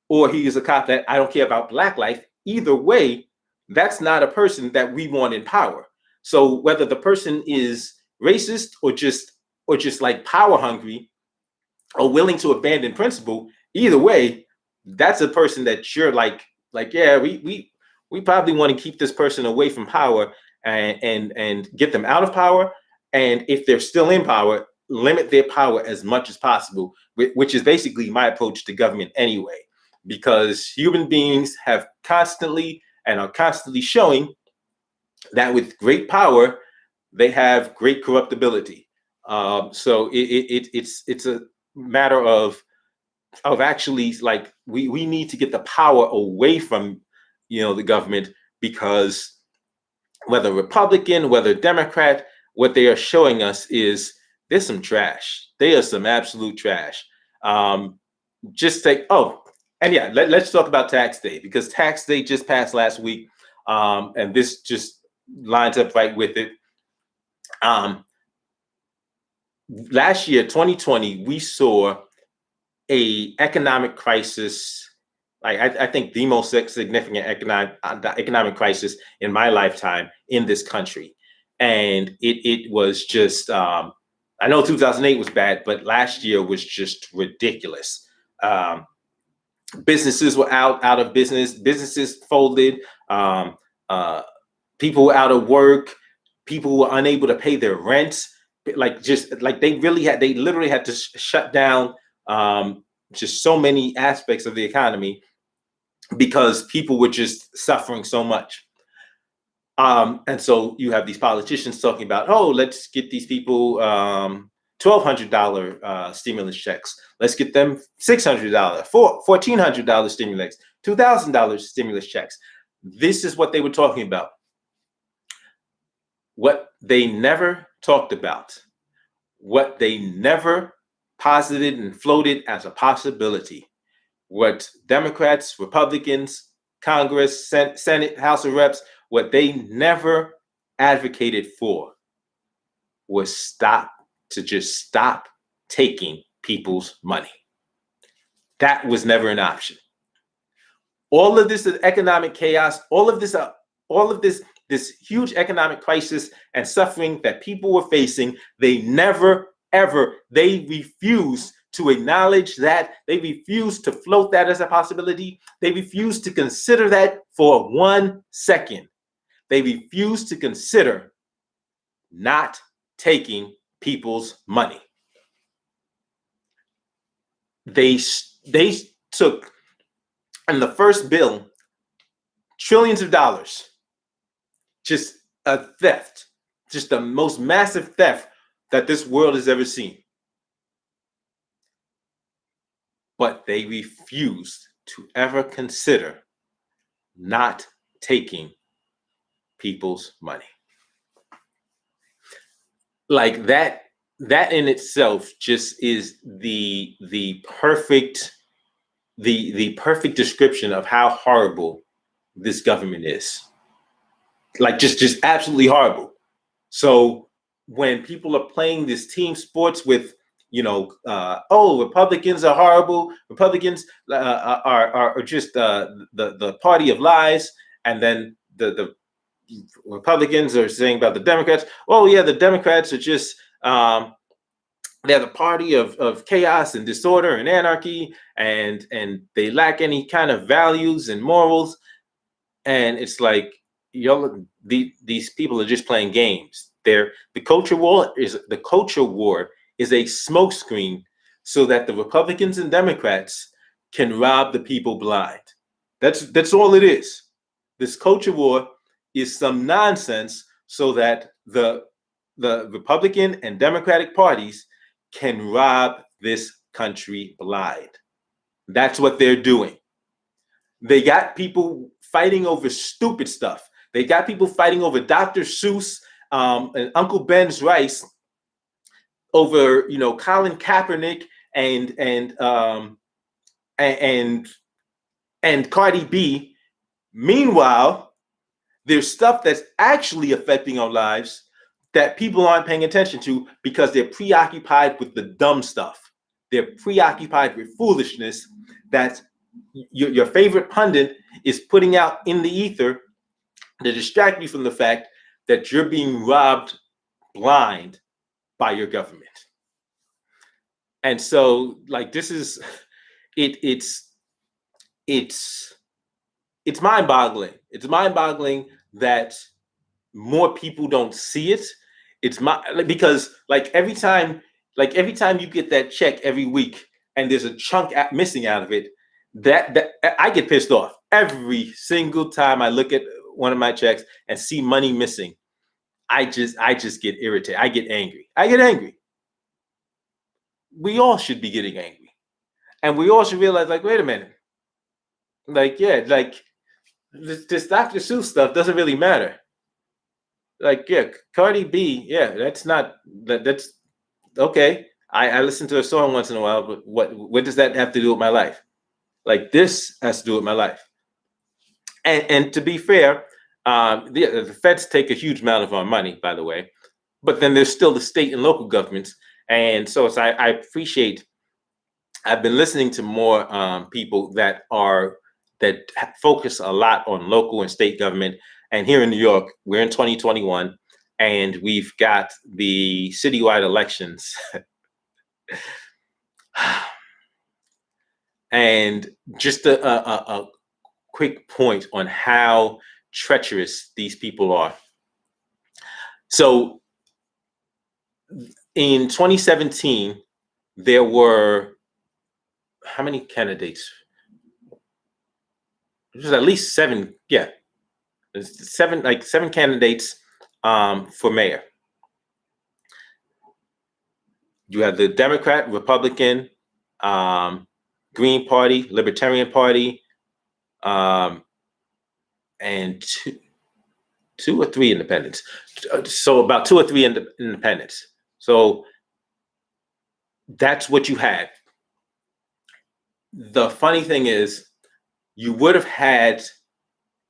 or he is a cop that I don't care about Black life, either way, that's not a person that we want in power. So whether the person is racist or just like power hungry or willing to abandon principle, either way, that's a person that you're like, yeah, we probably want to keep this person away from power and get them out of power. And if they're still in power, limit their power as much as possible, which is basically my approach to government anyway, because human beings have constantly and are constantly showing that with great power, they have great corruptibility. So it's a matter of actually, like, we need to get the power away from the government, because whether Republican, whether Democrat, what they are showing us is there's some trash. They are some absolute trash. And yeah, let's talk about tax day, because tax day just passed last week, and this just lines up right with it. Last year, 2020, we saw a economic crisis. I think the most significant economic crisis in my lifetime in this country, and it was just. I know 2008 was bad, but last year was just ridiculous. Businesses were out of business. Businesses folded. People were out of work. People were unable to pay their rent. They literally had to shut down just so many aspects of the economy because people were just suffering so much. And so you have these politicians talking about, oh, let's get these people $1,200 stimulus checks. Let's get them $600, $1,400 stimulus, $2,000 stimulus checks. This is what they were talking about. What they never talked about, what they never posited and floated as a possibility, what Democrats, Republicans, Congress, Senate, House of Reps, what they never advocated for was stop taking people's money. That was never an option. All of this is economic chaos, all of this huge economic crisis and suffering that people were facing, they never, ever, they refused to acknowledge that. They refused to float that as a possibility. They refused to consider that for 1 second. They refused to consider not taking people's money. They took, in the first bill, trillions of dollars, just a theft, just the most massive theft that this world has ever seen. But they refused to ever consider not taking people's money. Like that in itself just is the perfect description of how horrible this government is. Like just absolutely horrible. So when people are playing this team sports with, Republicans are horrible. Republicans are just the party of lies, and then the Republicans are saying about the Democrats, oh yeah, the Democrats are just they're the party of chaos and disorder and anarchy, and they lack any kind of values and morals. And it's like, these people are just playing games. The culture war is a smokescreen so that the Republicans and Democrats can rob the people blind. That's all it is. This culture war is some nonsense so that the Republican and Democratic parties can rob this country blind. That's what they're doing. They got people fighting over stupid stuff. They got people fighting over Dr. Seuss and Uncle Ben's rice, over Colin Kaepernick and Cardi B. Meanwhile, there's stuff that's actually affecting our lives that people aren't paying attention to because they're preoccupied with the dumb stuff. They're preoccupied with foolishness that your favorite pundit is putting out in the ether to distract you from the fact that you're being robbed blind by your government. And so, like, this is it's mind-boggling. It's mind-boggling that more people don't see it. Because every time you get that check every week and there's a chunk missing out of it, that I get pissed off every single time I look at one of my checks and see money missing. I just get irritated. I get angry. We all should be getting angry, and we all should realize, like, wait a minute, this Dr. Seuss stuff doesn't really matter. Cardi B, that's okay. I listen to a song once in a while, but what does that have to do with my life? Like, this has to do with my life. And to be fair, the feds take a huge amount of our money, by the way, but then there's still the state and local governments. And so I appreciate, I've been listening to more people that focus a lot on local and state government. And here in New York, we're in 2021, and we've got the citywide elections. And just a quick point on how treacherous these people are. So in 2017, there were how many candidates? There's at least seven. Yeah, there's seven candidates for mayor. You have the Democrat, Republican, Green Party, Libertarian Party, and two or three independents. So about two or three independents. So that's what you had. The funny thing is, you would have had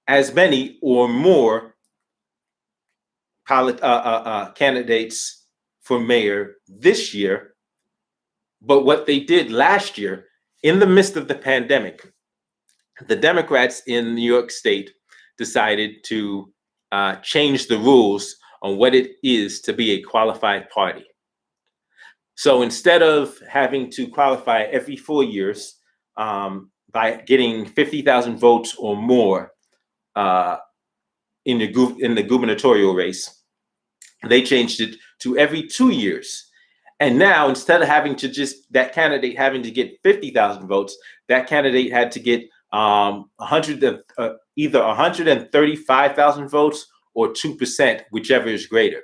as many or more candidates for mayor this year. But what they did last year, in the midst of the pandemic, the Democrats in New York State decided to change the rules on what it is to be a qualified party. So instead of having to qualify every 4 years by getting 50,000 votes or more in the gubernatorial race, they changed it to every 2 years. And now, instead of having to that candidate having to get 50,000 votes, that candidate had to get either 135,000 votes or 2%, whichever is greater.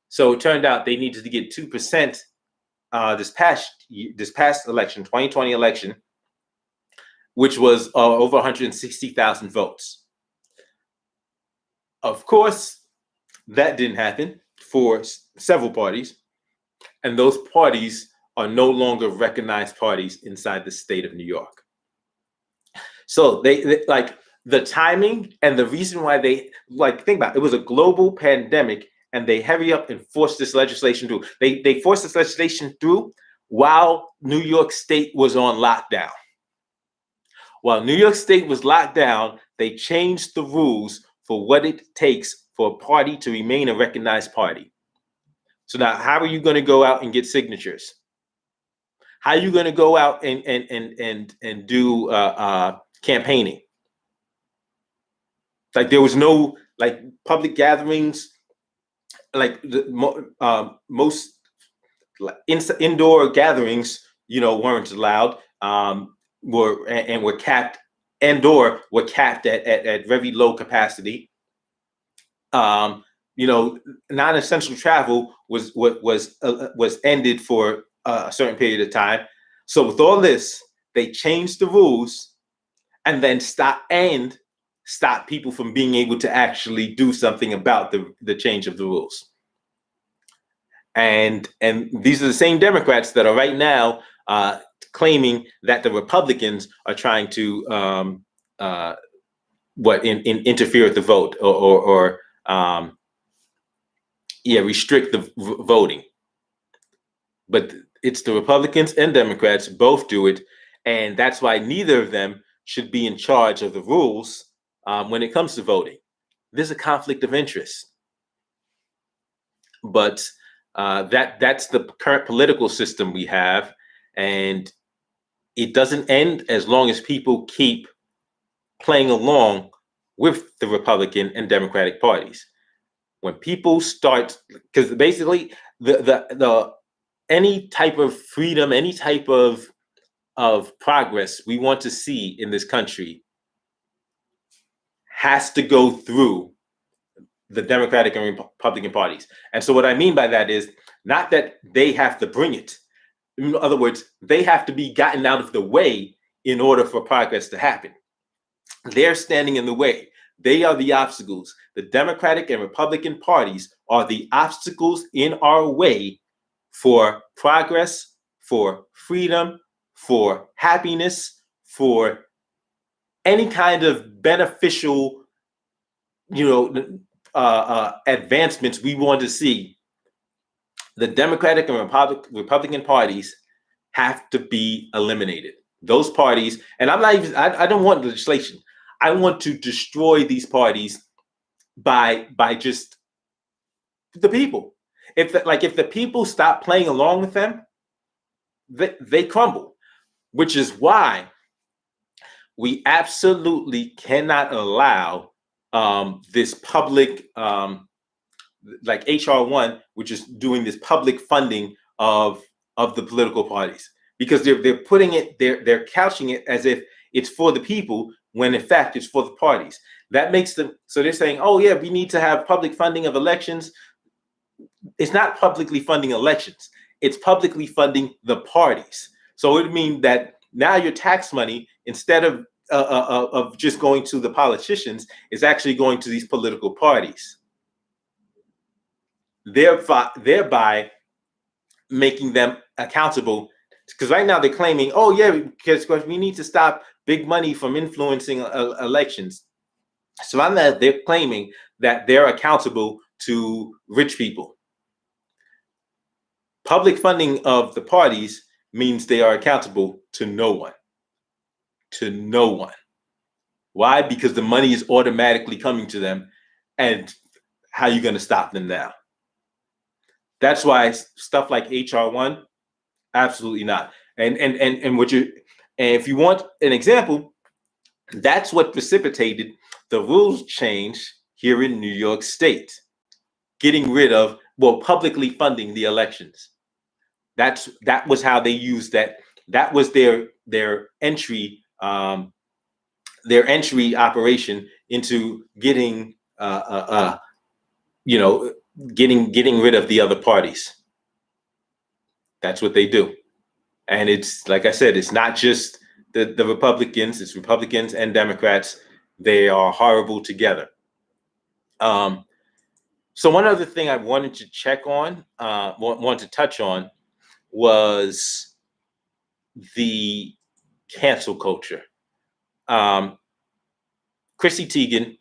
So it turned out they needed to get 2% this past election, 2020 election, which was over 160,000 votes. Of course, that didn't happen for several parties, and those parties are no longer recognized parties inside the state of New York. So they like the timing and the reason why they think about it was a global pandemic, and they hurry up and force this legislation through. They forced this legislation through while New York State was on lockdown. While New York State was locked down, they changed the rules for what it takes for a party to remain a recognized party. So now, how are you going to go out and get signatures? How are you going to go out and do campaigning? Like there was no public gatherings, most indoor gatherings, weren't allowed. Were capped were capped at very low capacity. Non-essential travel was ended for a certain period of time. So with all this, they changed the rules and then stop people from being able to actually do something about the change of the rules. And these are the same Democrats that are right now claiming that the Republicans are trying to interfere with the vote or restrict the voting. But it's the Republicans and Democrats both do it, and that's why neither of them should be in charge of the rules when it comes to voting. There's a conflict of interest, but that's the current political system we have, and it doesn't end as long as people keep playing along with the Republican and Democratic parties. When people start, because basically the any type of freedom, any type of progress we want to see in this country has to go through the Democratic and Republican parties. And so what I mean by that is not that they have to bring it. In other words, they have to be gotten out of the way in order for progress to happen. They're standing in the way. They are the obstacles. The Democratic and Republican parties are the obstacles in our way for progress, for freedom, for happiness, for any kind of beneficial, advancements we want to see. The Democratic and Republican parties have to be eliminated. Those parties, and I don't want legislation. I want to destroy these parties by just the people. If the people stop playing along with them, they crumble, which is why we absolutely cannot allow this public, like HR1, which is doing this public funding of the political parties, because they're putting it, they're couching it as if it's for the people, when in fact it's for the parties. That makes them, so they're saying, oh yeah, we need to have public funding of elections. It's not publicly funding elections. It's publicly funding the parties. So it would mean that now your tax money, instead of just going to the politicians, is actually going to these political parties, thereby making them accountable. Because right now they're claiming, oh yeah, because we need to stop big money from influencing elections. So on that, they're claiming that they're accountable to rich people. Public funding of the parties means they are accountable to no one. To no one. Why? Because the money is automatically coming to them, and how are you going to stop them now? That's why stuff like HR1, absolutely not. And if you want an example, that's what precipitated the rules change here in New York State, getting rid of, publicly funding the elections. That was how they used that. That was their entry operation into getting getting rid of the other parties. That's what they do. And it's like I said, it's not just the Republicans, it's Republicans and Democrats. They are horrible together. So one other thing I wanted to check on, wanted to touch on, was the cancel culture. Chrissy Teigen,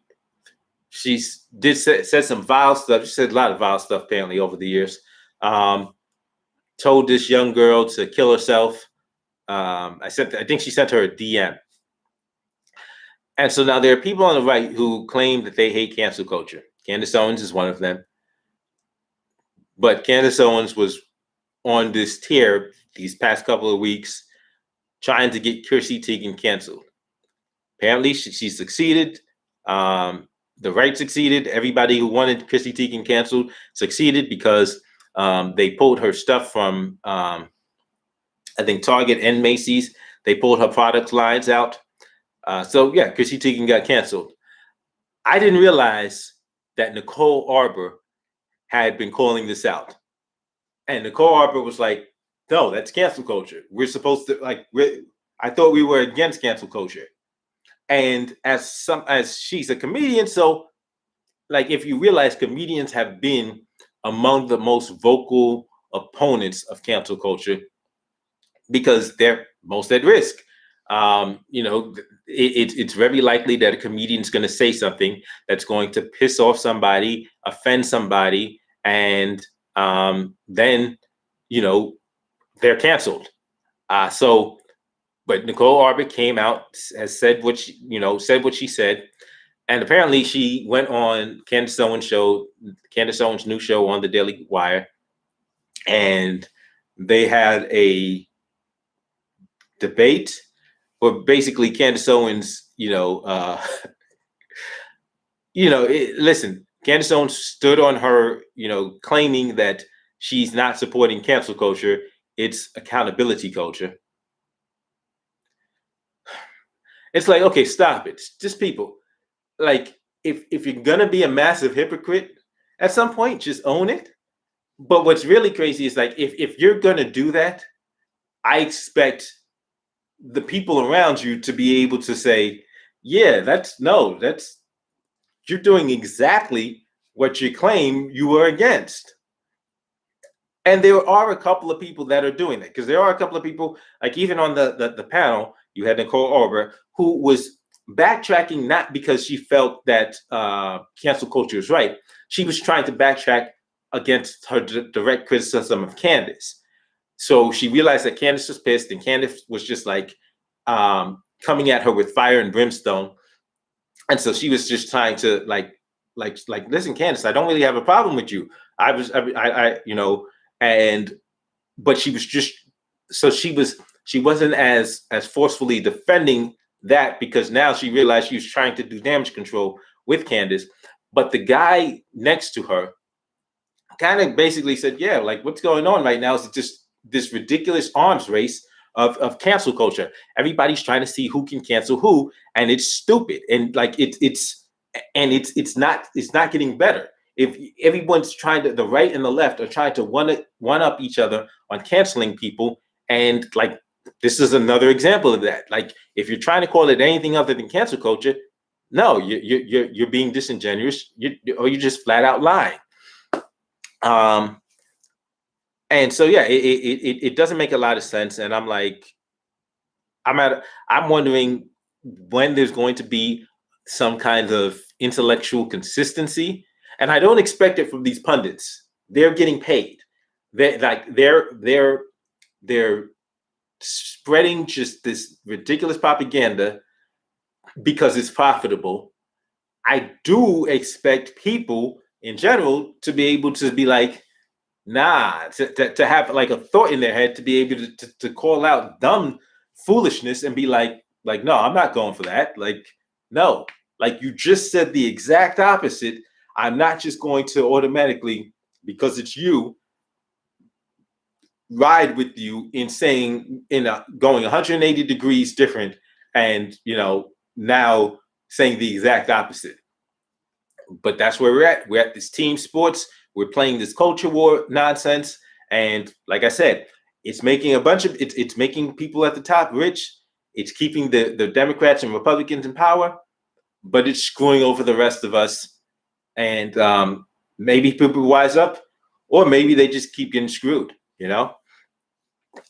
said some vile stuff. She said a lot of vile stuff apparently over the years. Told this young girl to kill herself. I think she sent her a DM. And so now there are people on the right who claim that they hate cancel culture. Candace Owens is one of them. But Candace Owens was on this tear these past couple of weeks trying to get Chrissy Teigen canceled. Apparently, she succeeded. The right succeeded. Everybody who wanted Chrissy Teigen canceled succeeded because they pulled her stuff from, I think, Target and Macy's. They pulled her product lines out. So, yeah, Chrissy Teigen got canceled. I didn't realize that Nicole Arbor had been calling this out. And Nicole Arbor was like, no, that's cancel culture. We're supposed to, I thought we were against cancel culture. And as she's a comedian, so if you realize comedians have been among the most vocal opponents of cancel culture because they're most at risk. It's very likely that a comedian's going to say something that's going to piss off somebody, offend somebody, and then they're canceled. But Nicole Arbor came out, has said what she said, and apparently she went on Candace Owens' new show on the Daily Wire, and they had a debate, or basically Candace Owens, listen, Candace Owens stood on her, claiming that she's not supporting cancel culture; it's accountability culture. It's like, okay, stop it. Just people, if you're gonna be a massive hypocrite, at some point, just own it. But what's really crazy is if you're gonna do that, I expect the people around you to be able to say, yeah, you're doing exactly what you claim you were against. And there are a couple of people that are doing that, because there are a couple of people, even on the panel, you had Nicole Arbor, who was backtracking not because she felt that cancel culture is right. She was trying to backtrack against her direct criticism of Candace. So she realized that Candace was pissed, and Candace was just coming at her with fire and brimstone. And so she was just trying to listen, Candace, I don't really have a problem with you. But she was just, so she wasn't as forcefully defending that, because now she realized she was trying to do damage control with Candace. But the guy next to her kind of basically said, yeah, what's going on right now is just this ridiculous arms race of cancel culture. Everybody's trying to see who can cancel who, and it's stupid. And it's not getting better. If everyone's the right and the left are trying to one up each other on canceling people, and this is another example of that. If you're trying to call it anything other than cancel culture, no, you're being disingenuous, or you're just flat out lying. And so yeah, it doesn't make a lot of sense. And I'm wondering when there's going to be some kind of intellectual consistency. And I don't expect it from these pundits. They're getting paid. They're spreading just this ridiculous propaganda because it's profitable. I do expect people in general to be able to be to have a thought in their head, to be able to call out dumb foolishness and be no, I'm not going for that. No, you just said the exact opposite. I'm not just going to automatically, because it's you, ride with you in saying, going 180 degrees different, and now saying the exact opposite. But that's where we're at. We're at this team sports We're playing this culture war nonsense, and like I said, it's making it's making people at the top rich. It's keeping the Democrats and Republicans in power, but it's screwing over the rest of us. And maybe people wise up, or maybe they just keep getting screwed.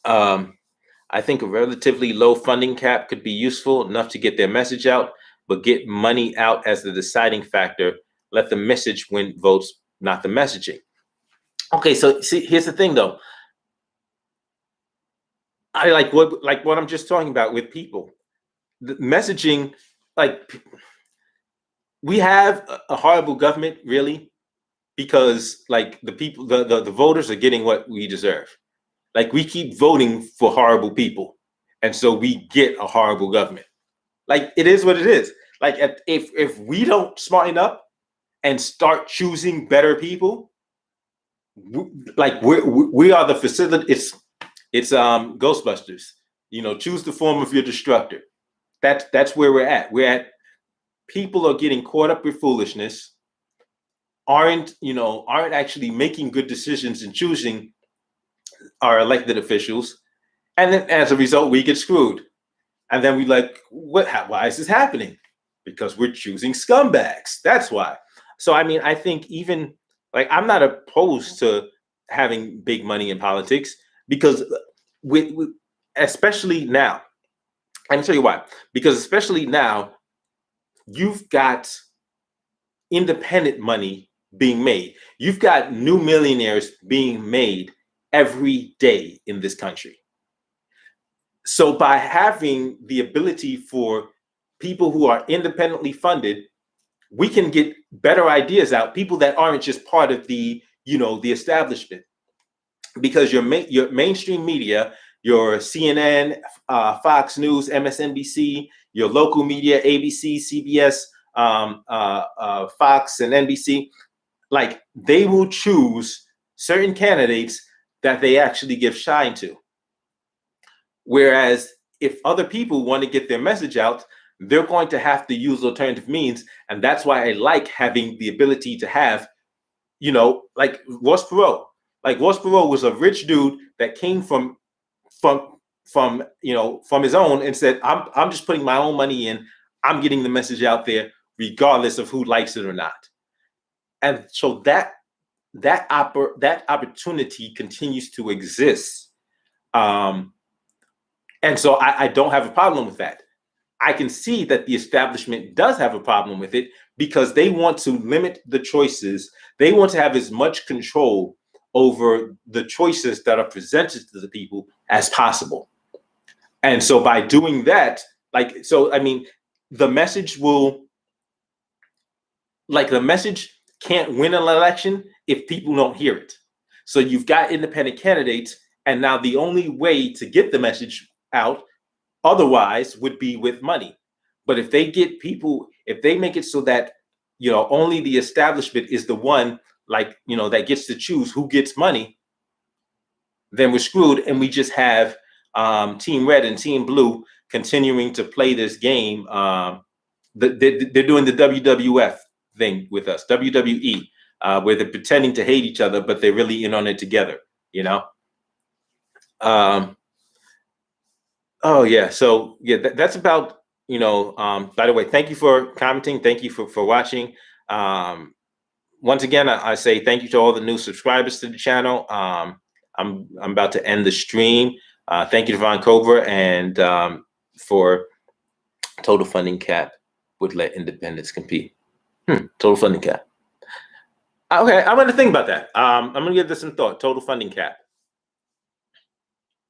I think a relatively low funding cap could be useful enough to get their message out, but get money out as the deciding factor. Let the message win votes, not the messaging. Okay, so see, here's the thing though. I like what I'm just talking about with people. The messaging, like, we have a horrible government, really, because like the people, the voters are getting what we deserve. Like, we keep voting for horrible people, and so we get a horrible government. Like, it is what it is. Like, if we don't smarten up and start choosing better people, we are the facility. It's Ghostbusters. Choose the form of your destructor. That's where we're at. People are getting caught up with foolishness, aren't actually making good decisions and choosing our elected officials, and then as a result we get screwed. And then we like, why is this happening? Because we're choosing scumbags. That's why. So I mean, I think even like, I'm not opposed to having big money in politics, because especially now, I can tell you why. Because especially now, you've got independent money being made. You've got new millionaires being made every day in this country. So by having the ability for people who are independently funded, we can get better ideas out, people that aren't just part of the establishment. Because your mainstream media, your CNN, Fox News, MSNBC, your local media, ABC, CBS, Fox, and NBC, like, they will choose certain candidates that they actually give shine to. Whereas if other people want to get their message out, they're going to have to use alternative means. And that's why I like having the ability to have, like Ross Perot. Like, Ross Perot was a rich dude that came from his own, and said, I'm just putting my own money in. I'm getting the message out there, regardless of who likes it or not. And so that opportunity continues to exist. And so I don't have a problem with that. I can see that the establishment does have a problem with it, because they want to limit the choices. They want to have as much control over the choices that are presented to the people as possible. And so by doing that, I mean, the message can't win an election if people don't hear it. So you've got independent candidates, and now the only way to get the message out otherwise would be with money. But if they make it so that only the establishment is the one, that gets to choose who gets money, then we're screwed, and we just have Team Red and Team Blue continuing to play this game. They're doing the WWF thing with us, WWE, where they're pretending to hate each other, but they're really in on it together. Oh yeah, so yeah, that's about. By the way, thank you for commenting. Thank you for watching. Once again, I say thank you to all the new subscribers to the channel. I'm about to end the stream. Thank you to Von Cobra, and for total funding cap would let independents compete. Total funding cap. Okay, I'm gonna think about that. I'm gonna give this some thought. Total funding cap.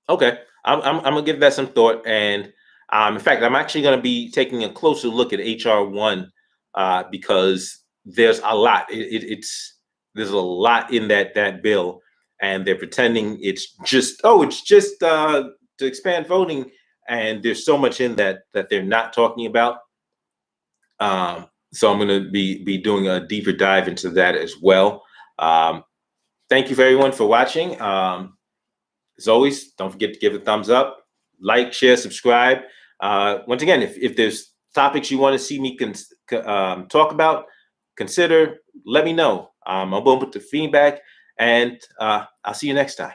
Okay, I'm gonna give that some thought, and in fact, I'm actually gonna be taking a closer look at HR1, because there's a lot. There's a lot in that bill, and they're pretending it's just to expand voting, and there's so much in that they're not talking about. So I'm going to be doing a deeper dive into that as well. Thank you for everyone for watching. As always, don't forget to give a thumbs up, like, share, subscribe. Once again, if there's topics you want to see me talk about, consider, let me know. I'm open to feedback, and I'll see you next time.